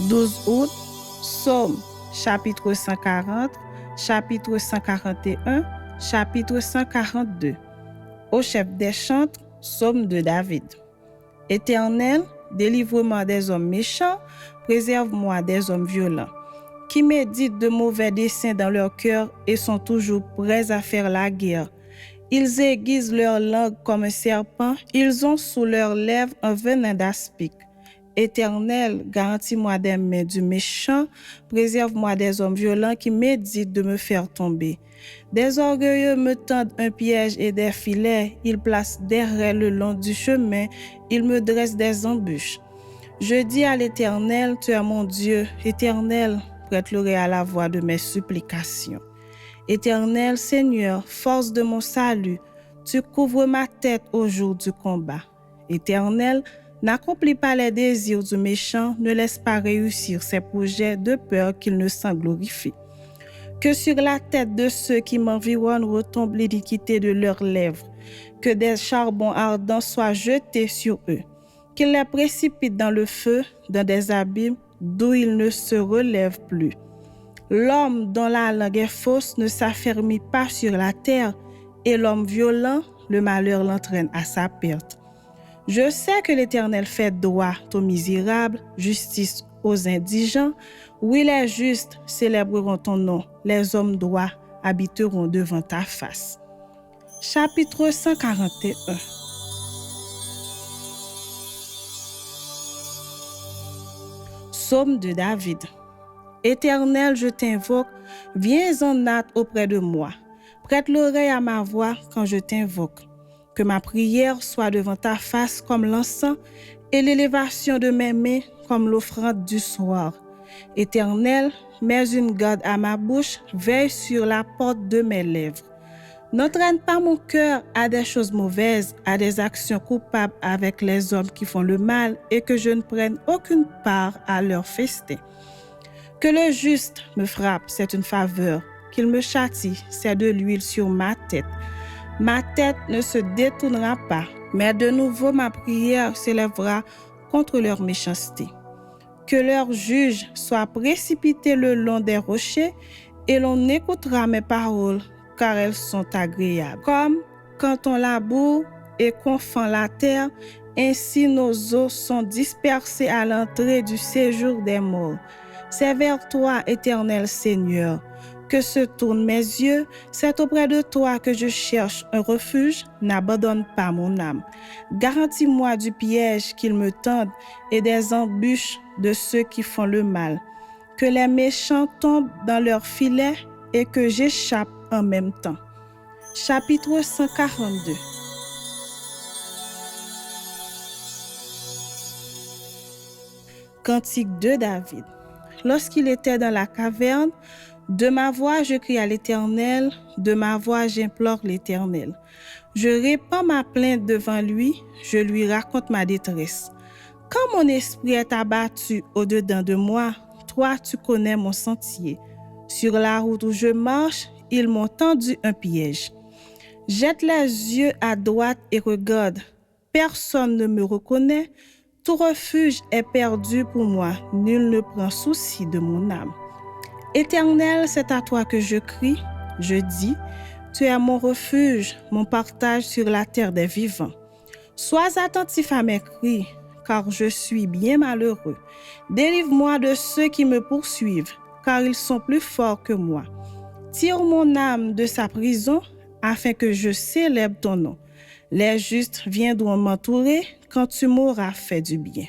12 août, Psaume, chapitre 140, chapitre 141, chapitre 142. Au chef des chantres, Psaume de David. Éternel, délivre-moi des hommes méchants, préserve-moi des hommes violents, qui méditent de mauvais desseins dans leur cœur et sont toujours prêts à faire la guerre. Ils aiguisent leur langue comme un serpent, ils ont sous leurs lèvres un venin d'aspic. Éternel, garantis-moi des mains du méchant, préserve-moi des hommes violents qui méditent de me faire tomber. Des orgueilleux me tendent un piège et des filets, ils placent des raies le long du chemin, ils me dressent des embûches. Je dis à l'Éternel, tu es mon Dieu, Éternel, prête l'oreille à la voix de mes supplications. Éternel, Seigneur, force de mon salut, tu couvres ma tête au jour du combat. Éternel, n'accomplis pas les désirs du méchant, ne laisse pas réussir ses projets de peur qu'il ne s'en glorifie. Que sur la tête de ceux qui m'environnent retombe l'iniquité de leurs lèvres, que des charbons ardents soient jetés sur eux, qu'ils les précipitent dans le feu, dans des abîmes d'où ils ne se relèvent plus. L'homme dont la langue est fausse ne s'affermit pas sur la terre, et l'homme violent, le malheur l'entraîne à sa perte. Je sais que l'Éternel fait droit aux misérables, justice aux indigents. Oui, les justes célébreront ton nom, les hommes droits habiteront devant ta face. Chapitre 141. Psaume de David. Éternel, je t'invoque, viens en hâte auprès de moi. Prête l'oreille à ma voix quand je t'invoque. Que ma prière soit devant ta face comme l'encens et l'élévation de mes mains comme l'offrande du soir. Éternel, mets une garde à ma bouche, veille sur la porte de mes lèvres. N'entraîne pas mon cœur à des choses mauvaises, à des actions coupables avec les hommes qui font le mal et que je ne prenne aucune part à leur festin. Que le juste me frappe, c'est une faveur. Qu'il me châtie, c'est de l'huile sur ma tête. Ma tête ne se détournera pas, mais de nouveau ma prière s'élèvera contre leur méchanceté. Que leurs juges soient précipités le long des rochers et l'on écoutera mes paroles, car elles sont agréables. Comme quand on laboure et qu'on fend la terre, ainsi nos os sont dispersés à l'entrée du séjour des morts. C'est vers toi, Éternel Seigneur, que se tournent mes yeux, c'est auprès de toi que je cherche un refuge, n'abandonne pas mon âme. Garantis-moi du piège qu'ils me tendent et des embûches de ceux qui font le mal. Que les méchants tombent dans leurs filets et que j'échappe en même temps. Chapitre 142. Cantique de David. Lorsqu'il était dans la caverne, de ma voix je crie à l'Éternel, de ma voix j'implore l'Éternel. Je répands ma plainte devant lui, je lui raconte ma détresse. Quand mon esprit est abattu au-dedans de moi, toi tu connais mon sentier. Sur la route où je marche, ils m'ont tendu un piège. Jette les yeux à droite et regarde. Personne ne me reconnaît. Tout refuge est perdu pour moi. Nul ne prend souci de mon âme. Éternel, c'est à toi que je crie. Je dis, tu es mon refuge, mon partage sur la terre des vivants. Sois attentif à mes cris, car je suis bien malheureux. Délivre-moi de ceux qui me poursuivent, car ils sont plus forts que moi. Tire mon âme de sa prison, afin que je célèbre ton nom. Les justes viendront m'entourer quand tu m'auras fait du bien.